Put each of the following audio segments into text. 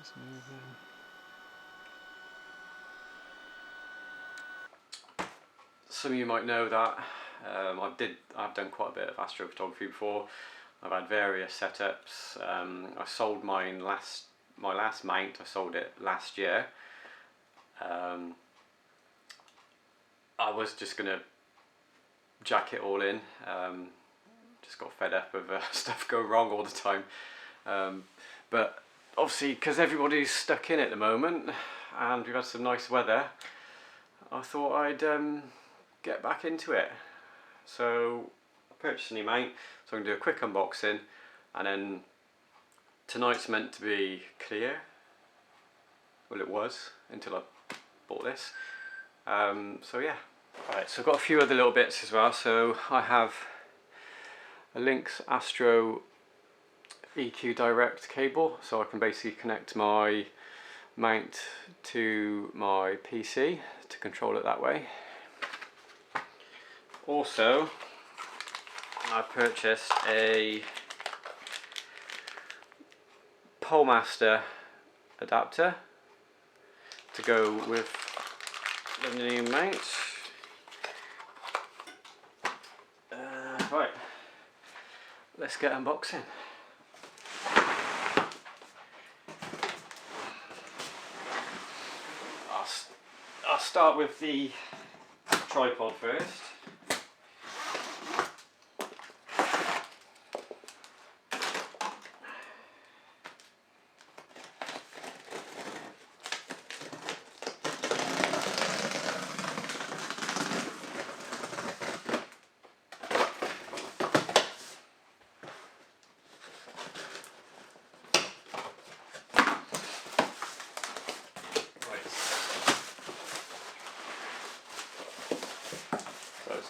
It's moving. Some of you might know that I've done quite a bit of astrophotography before. I've had various setups. I sold my last mount. I sold it last year. I was just gonna jack it all in. Just got fed up of stuff going wrong all the time. But obviously, because everybody's stuck in at the moment, and we've had some nice weather, I thought I'd get back into it. So I purchased a new mount, so I'm going to do a quick unboxing, and then tonight's meant to be clear. Well, it was until I bought this. So yeah. Alright, so I've got a few other little bits as well. So I have a Lynx Astro EQ Direct cable, so I can basically connect my mount to my PC to control it that way. Also, I purchased a Polemaster adapter to go with the new mount. Right, let's get unboxing. I'll start with the tripod first.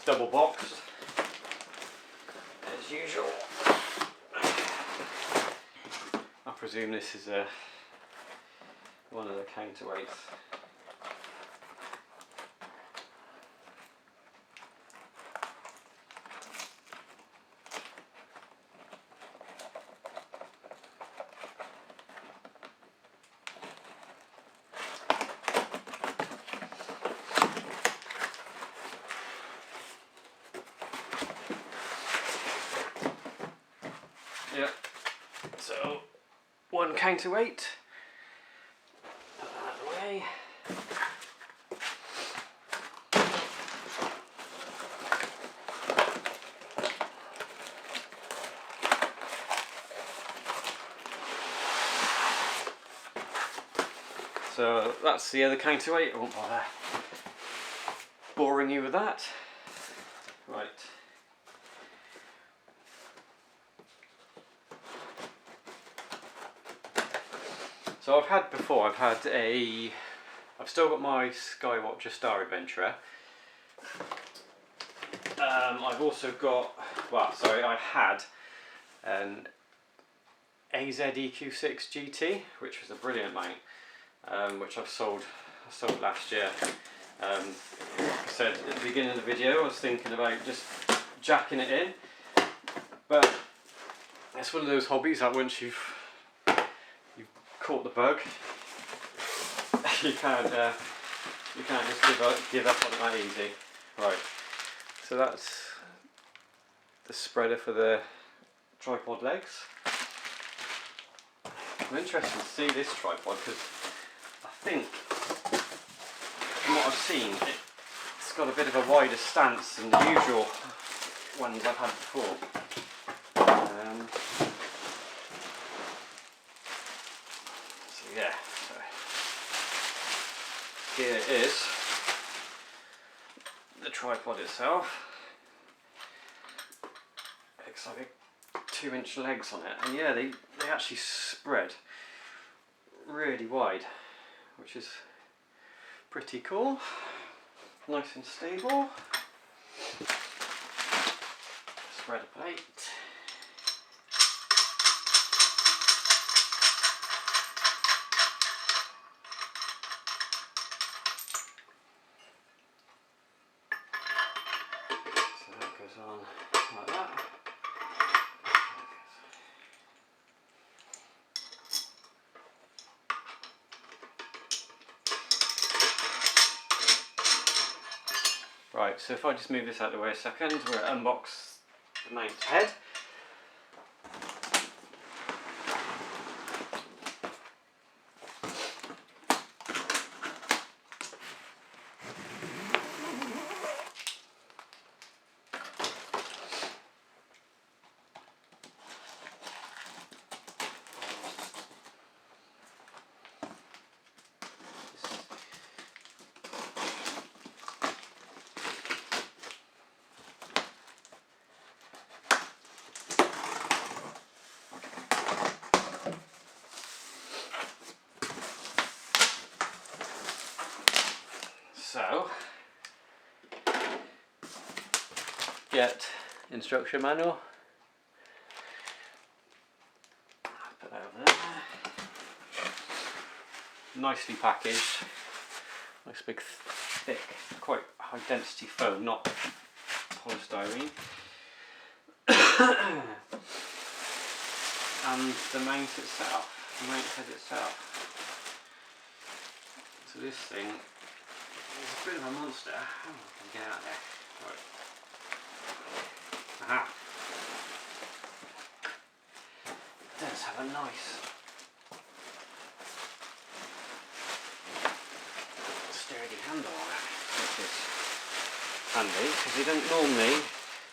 Double boxed as usual. I presume this is one of the counterweights. Yep, so one counterweight, put that out of the way. So that's the other counterweight. I won't bother boring you with that. Right. So I've still got my Skywatcher Star Adventurer. I've also got, I had an AZ EQ6 GT, which was a brilliant mount, which I sold last year. Like I said at the beginning of the video, I was thinking about just jacking it in, but it's one of those hobbies that once you've caught the bug, you can't just give up on it that easy. Right, so that's the spreader for the tripod legs. I'm interested to see this tripod because I think, from what I've seen, it's got a bit of a wider stance than the usual ones I've had before. Yeah, so here it is, the tripod itself. Looks like 2-inch legs on it, and yeah, they actually spread really wide, which is pretty cool, nice and stable. Spread a plate. On like that. Right, so if I just move this out of the way a second, we'll unbox the mount head. So, get instruction manual. Put that over there. Nicely packaged. Nice big, thick, quite high density foam, not polystyrene. And the mount itself, the mount head itself. So this thing is a bit of a monster. Oh, I can get out there. Right. Aha. It does have a nice sturdy handle on it, which is handy because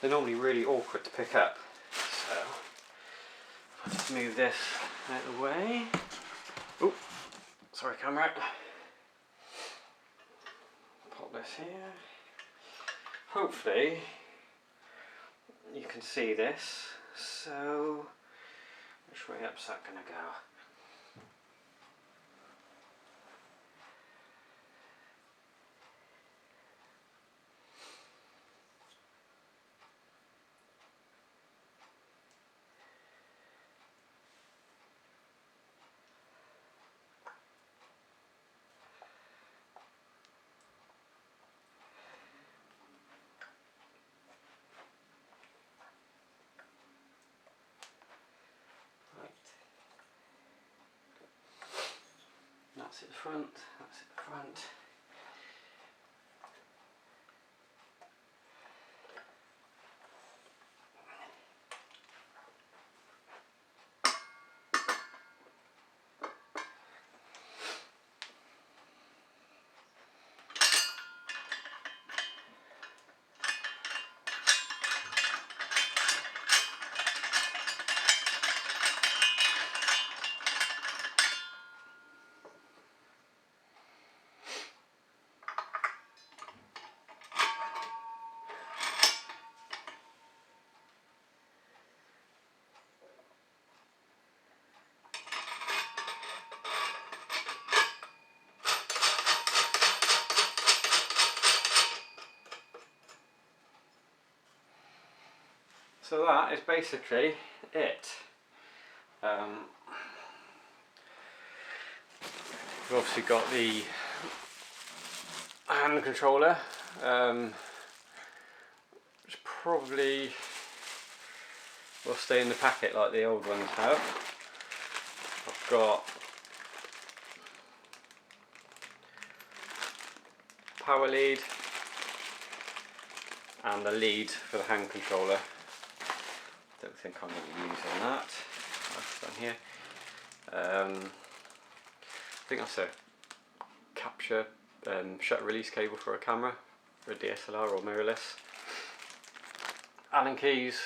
they're normally really awkward to pick up. So I'll just move this out of the way. Oh, sorry camera. Pop this here. Hopefully you can see this. So which way up's that gonna go? That's at the front, that's at the front. So that is basically it. We've obviously got the hand controller, which probably will stay in the packet like the old ones have. I've got power lead and a lead for the hand controller. Don't think I'm going to be using that. That's down here. I think that's a capture shutter release cable for a camera, for a DSLR or mirrorless. Allen keys,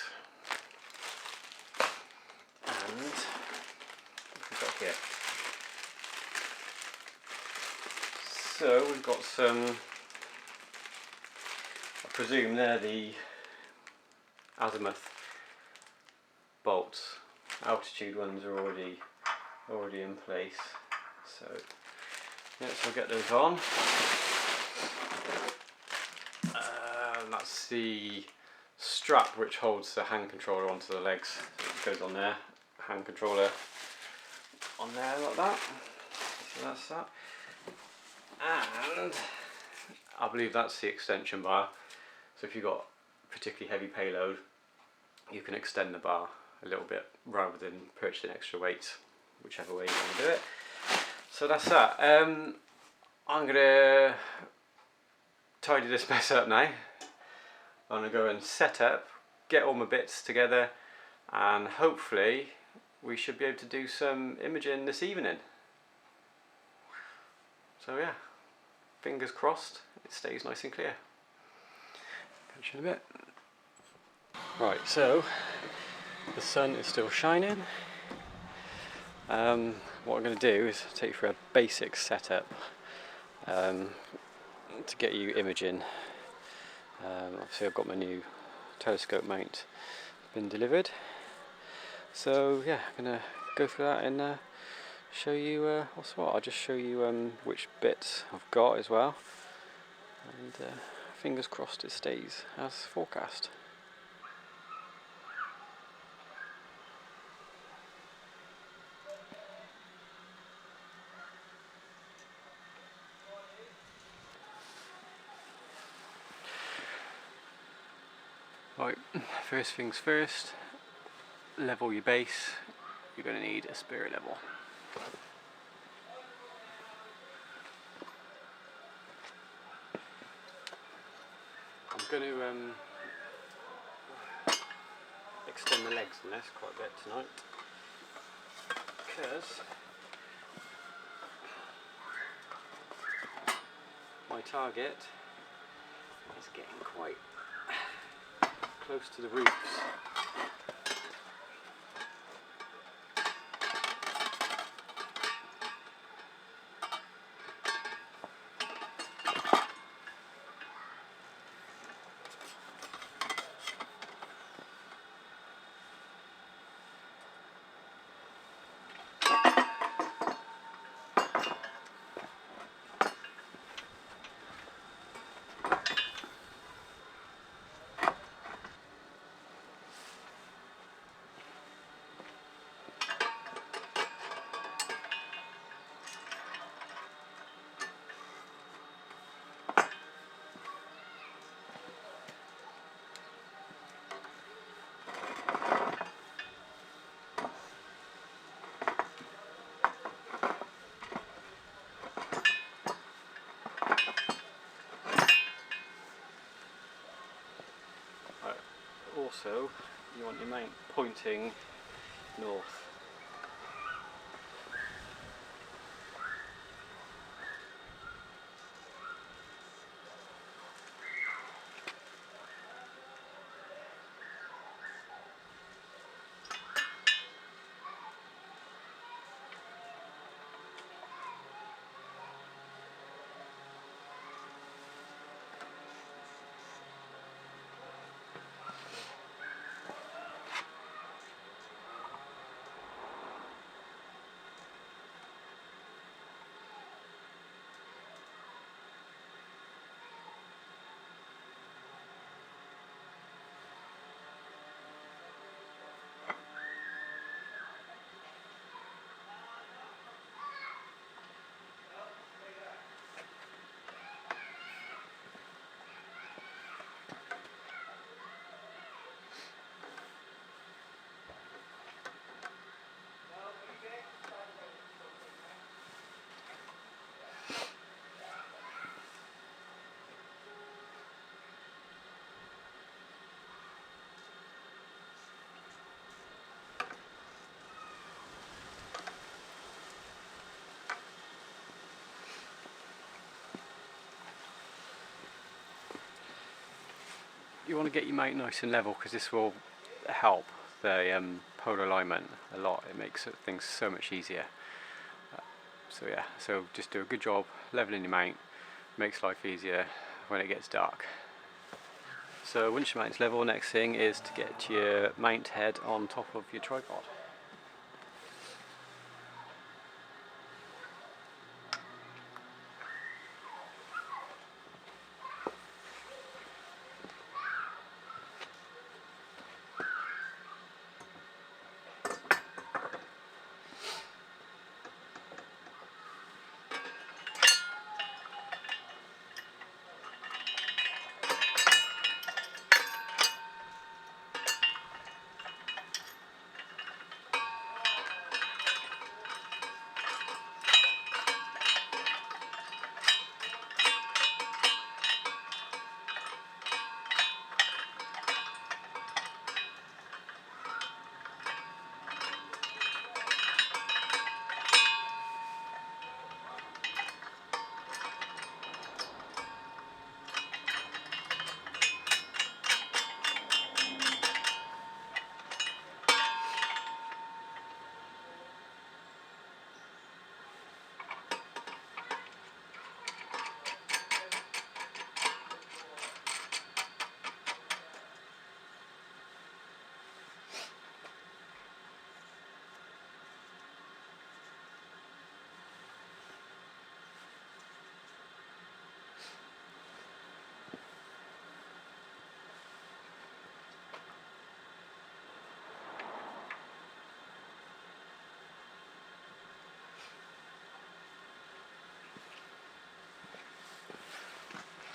and what have we got here? So we've got some, I presume they're the azimuth bolts. Altitude ones are already in place. So yeah, so I'll get those on. That's the strap which holds the hand controller onto the legs. So it goes on there, hand controller on there like that. So that's that. And I believe that's the extension bar. So if you've got particularly heavy payload, you can extend the bar a little bit rather than purchasing extra weights, whichever way you want to do it. So that's that. I'm gonna tidy this mess up now. I'm going to go and set up, get all my bits together, and hopefully we should be able to do some imaging this evening. So yeah, fingers crossed it stays nice and clear. Catch you in a bit. Right, so the sun is still shining. What I'm going to do is take you through a basic setup to get you imaging. Obviously I've got my new telescope mount been delivered, so yeah, I'm going to go through that and show you what's what. I'll just show you which bits I've got as well, and fingers crossed it stays as forecast. Right, first things first, level your base. You're going to need a spirit level. I'm going to extend the legs on this quite a bit tonight, because my target is getting quite close to the roofs. Also, you want your mount pointing north. You want to get your mount nice and level, because this will help the polar alignment a lot. It makes things so much easier. So yeah, so just do a good job leveling your mount. Makes life easier when it gets dark. So once your mount's level, next thing is to get your mount head on top of your tripod.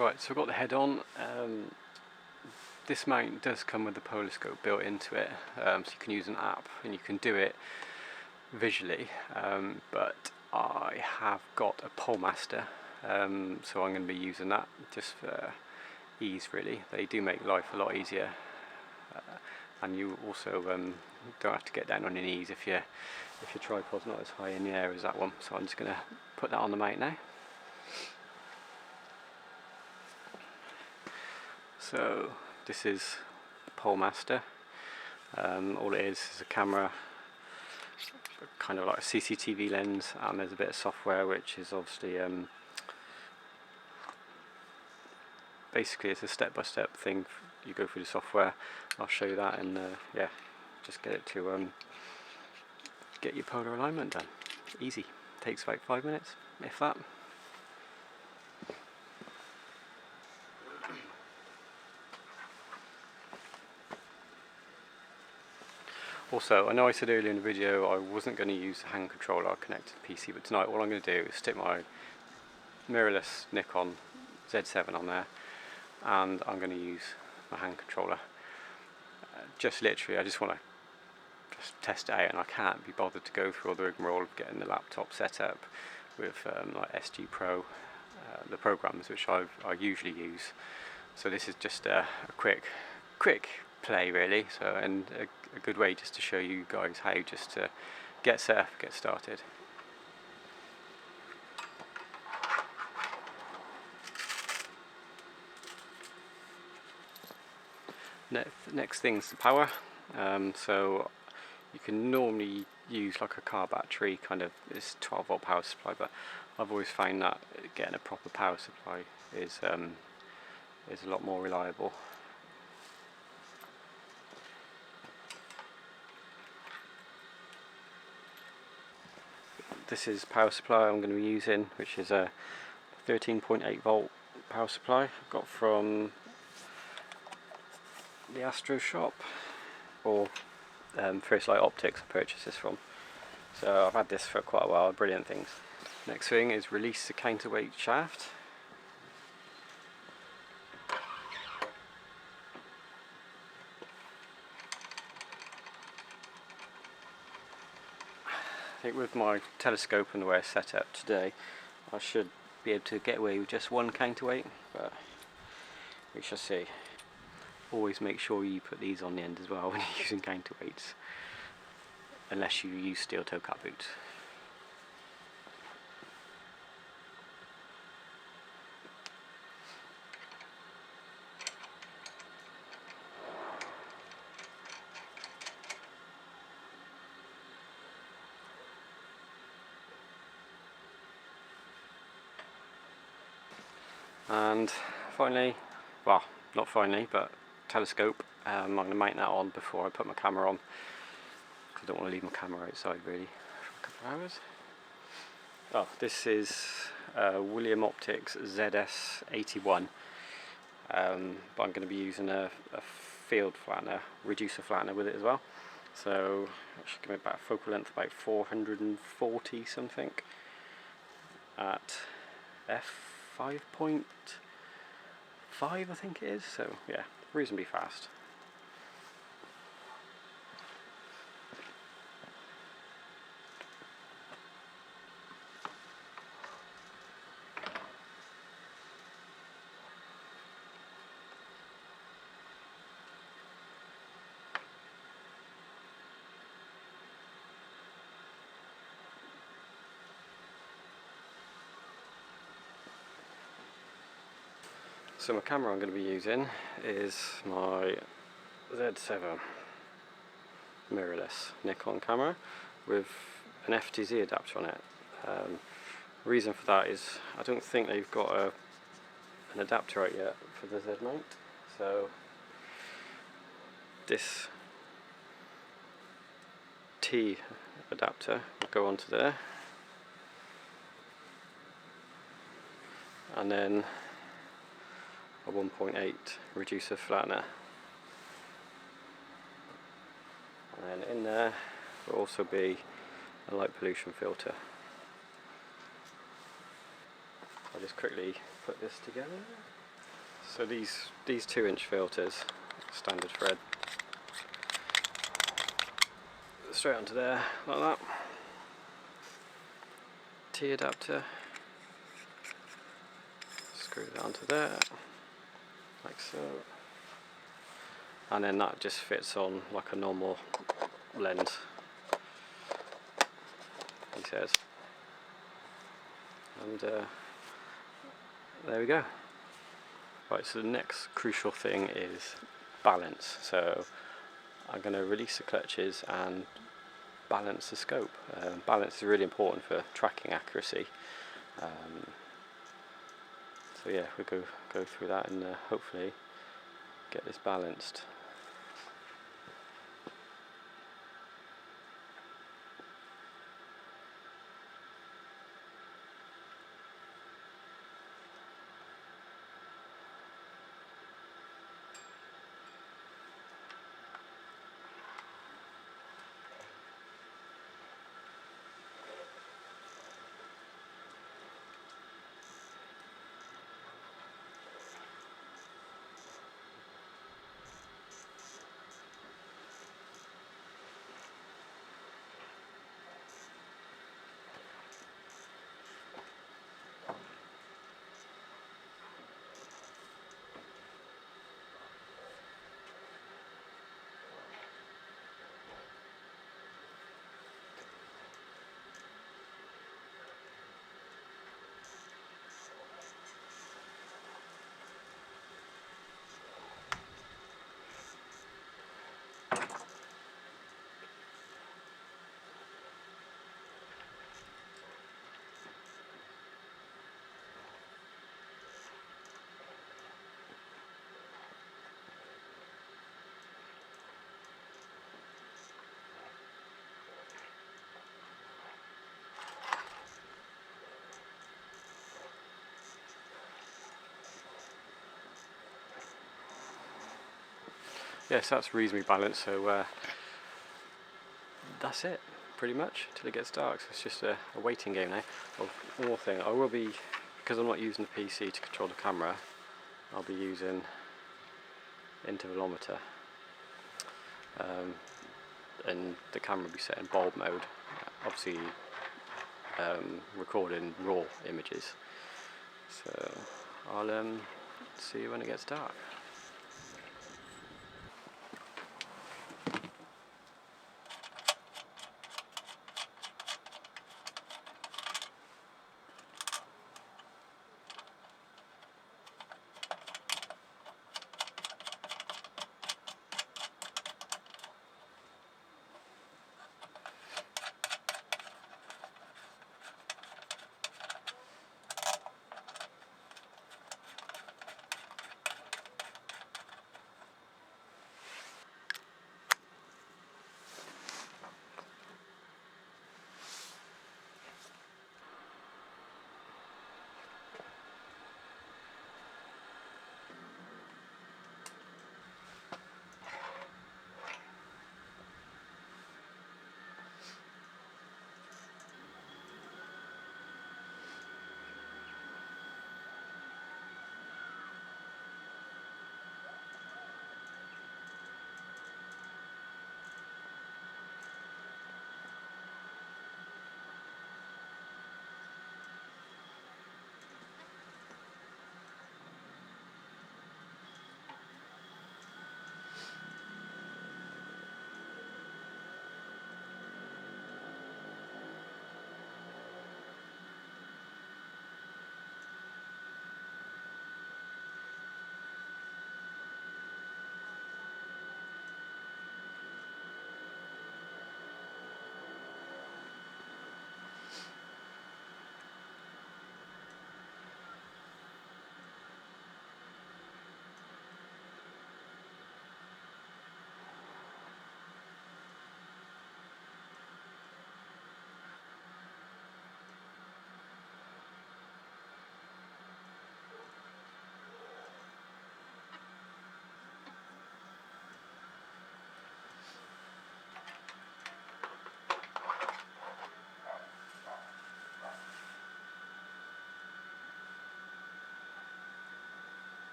Right, so I've got the head on. This mount does come with the polar scope built into it, so you can use an app and you can do it visually, but I have got a PoleMaster, so I'm going to be using that just for ease really. They do make life a lot easier, and you also don't have to get down on your knees if your tripod's not as high in the air as that one. So I'm just going to put that on the mount now. So this is PoleMaster. All it is a camera, kind of like a CCTV lens, and there's a bit of software which is obviously basically it's a step-by-step thing. You go through the software. I'll show you that, and yeah, just get it to get your polar alignment done. Easy. Takes about 5 minutes, if that. Also, I know I said earlier in the video I wasn't going to use the hand controller connected to the PC, but tonight all I'm going to do is stick my mirrorless Nikon Z7 on there, and I'm going to use my hand controller. Just literally, I just want to test it out, and I can't be bothered to go through all the rigmarole of getting the laptop set up with like SG Pro, the programs which I usually use. So this is just a quick play really, so, and a good way just to show you guys how just to get set up, get started. Next thing's the power. So you can normally use like a car battery, kind of, it's 12-volt power supply, but I've always found that getting a proper power supply is a lot more reliable. This is power supply I'm going to be using, which is a 13.8 volt power supply I've got from the Astro shop, or First Light Optics I purchased this from. So I've had this for quite a while, brilliant things. Next thing is release the counterweight shaft. I think with my telescope and the way it's set up today, I should be able to get away with just one counterweight, but we shall see. Always make sure you put these on the end as well when you're using counterweights, unless you use steel toe cap boots. And finally, well, not finally, but telescope. I'm going to mount that on before I put my camera on, because I don't want to leave my camera outside really for a couple of hours. Oh, this is William Optics ZS81, but I'm going to be using a field flattener, reducer flattener with it as well. So it should give me about a focal length about 440 something at f5.5 I think it is, so yeah, reasonably fast. So my camera I'm going to be using is my Z7 mirrorless Nikon camera with an FTZ adapter on it. Reason for that is I don't think they've got an adapter out yet for the Z mount, so this T adapter will go onto there, and then a 1.8 reducer flattener, and then in there will also be a light pollution filter. I'll just quickly put this together. So these 2-inch filters, standard thread, straight onto there like that. T adapter, screw that onto there like so, and then that just fits on like a normal lens, he says. And there we go. Right, so the next crucial thing is balance. So I'm going to release the clutches and balance the scope. Balance is really important for tracking accuracy. So yeah, we'll go through that and hopefully get this balanced. Yes, that's reasonably balanced, so that's it, pretty much, till it gets dark. So it's just a waiting game now. Oh, one more thing, I will be, because I'm not using the PC to control the camera, I'll be using intervalometer, and the camera will be set in bulb mode, obviously recording raw images. So I'll see you when it gets dark.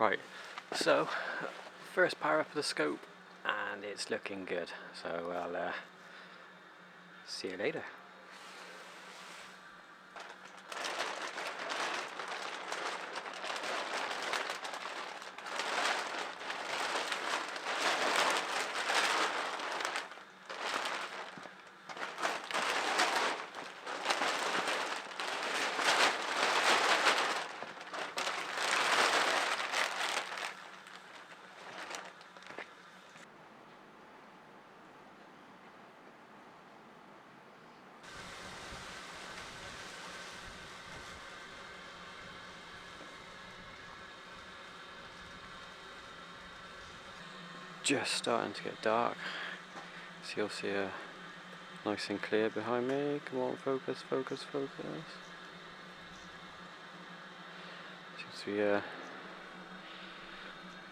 Right, so first power up of the scope and it's looking good, so I'll see you later. Just starting to get dark, so you'll see a nice and clear behind me. Come on, focus, focus, focus. Seems to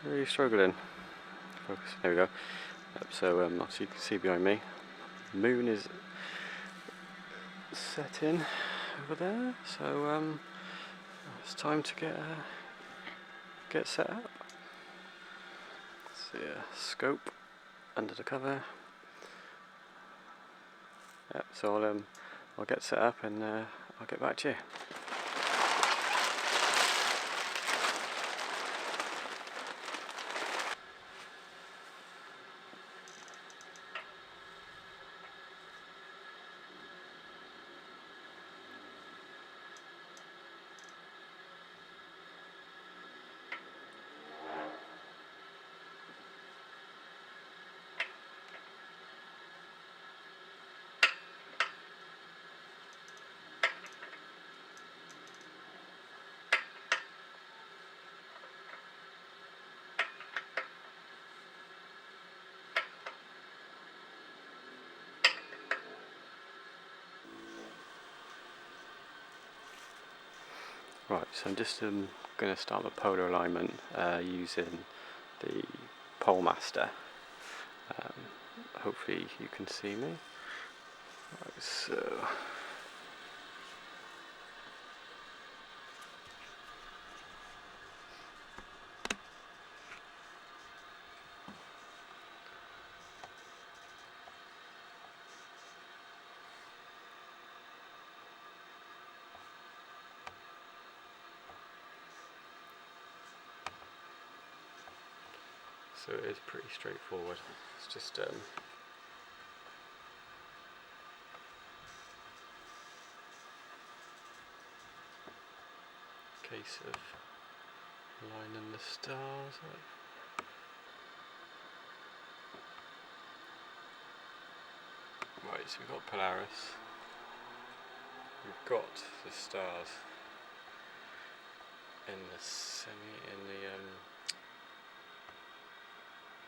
be really struggling. Focus. There we go. So as you can see behind me, the moon is setting over there. So it's time to get set up. See a scope under the cover. Yep, so I'll get set up and I'll get back to you. Right, so I'm just going to start the polar alignment using the Pole Master. Hopefully you can see me. Right, so So it is pretty straightforward. It's just case of lining the stars up. Right, so we've got Polaris. We've got the stars in the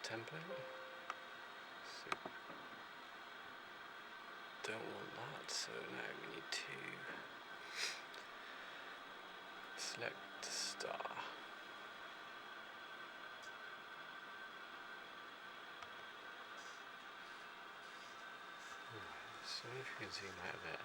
template. So don't want that, so now we need to select the star. So if you can zoom out a bit.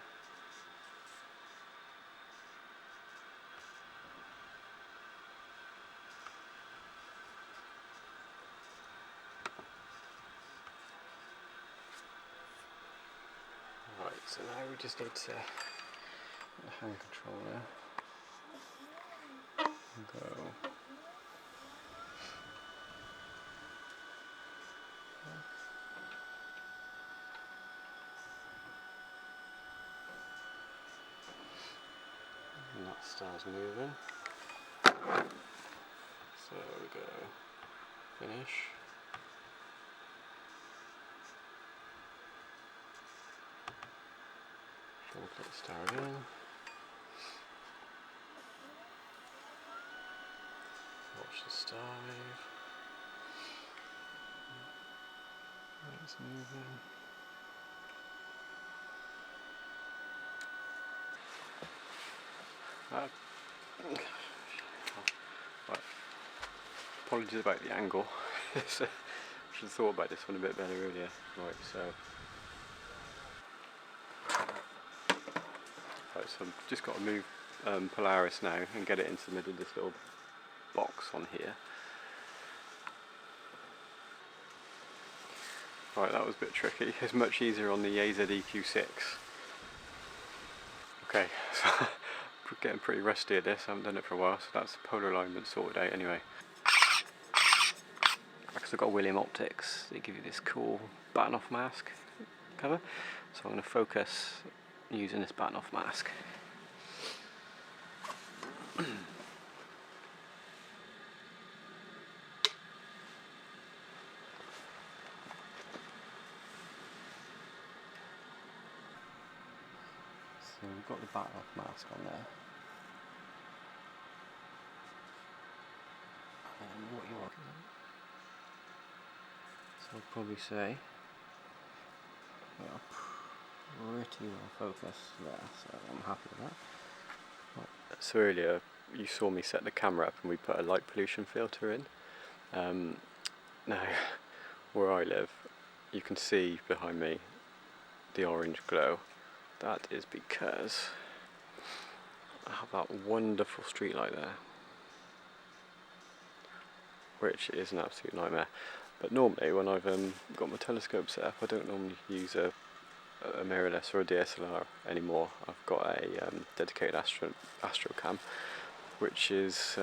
Right, so now we just need to the hand controller go. And that star's moving. So we go finish. Double click star again. Watch the star move. It's moving. Right. Apologies about the angle. Should have thought about this one a bit better earlier. Right, so I've just got to move Polaris now and get it into the middle of this little box on here. Right, that was a bit tricky. It's much easier on the EQ6. Okay, so getting pretty rusty at this. I haven't done it for a while, so that's the polar alignment sorted out anyway. Because I've got William Optics, they give you this cool batten off mask cover. So I'm going to focus using this batten off mask. So we've got the batten off mask on there. And what you want. So I'd probably say we are pretty well focused there, so I'm happy with that. Right. So earlier you saw me set the camera up and we put a light pollution filter in. Now where I live you can see behind me the orange glow. That is because I have that wonderful street light there, which is an absolute nightmare. But normally when I've got my telescope set up, I don't normally use a mirrorless or a DSLR anymore. I've got a dedicated astro cam, which is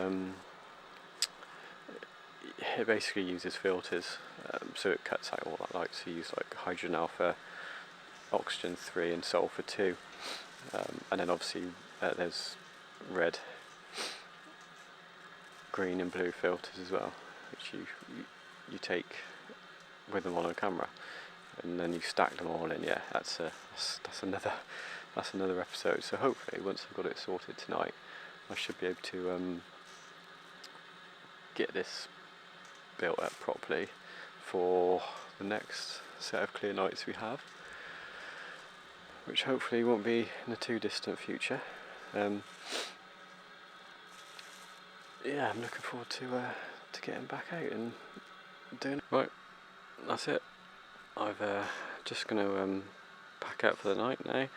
it basically uses filters, so it cuts out all that light. So you use like hydrogen alpha, oxygen 3 and sulfur 2, and then obviously there's red, green and blue filters as well, which you take with them on a camera, and then you stack them all in. Yeah, that's another episode. So hopefully once I've got it sorted tonight, I should be able to get this built up properly for the next set of clear nights we have, which hopefully won't be in the too distant future. Yeah, I'm looking forward to getting back out and doing it. Right, that's it. I've just going to pack out for the night now.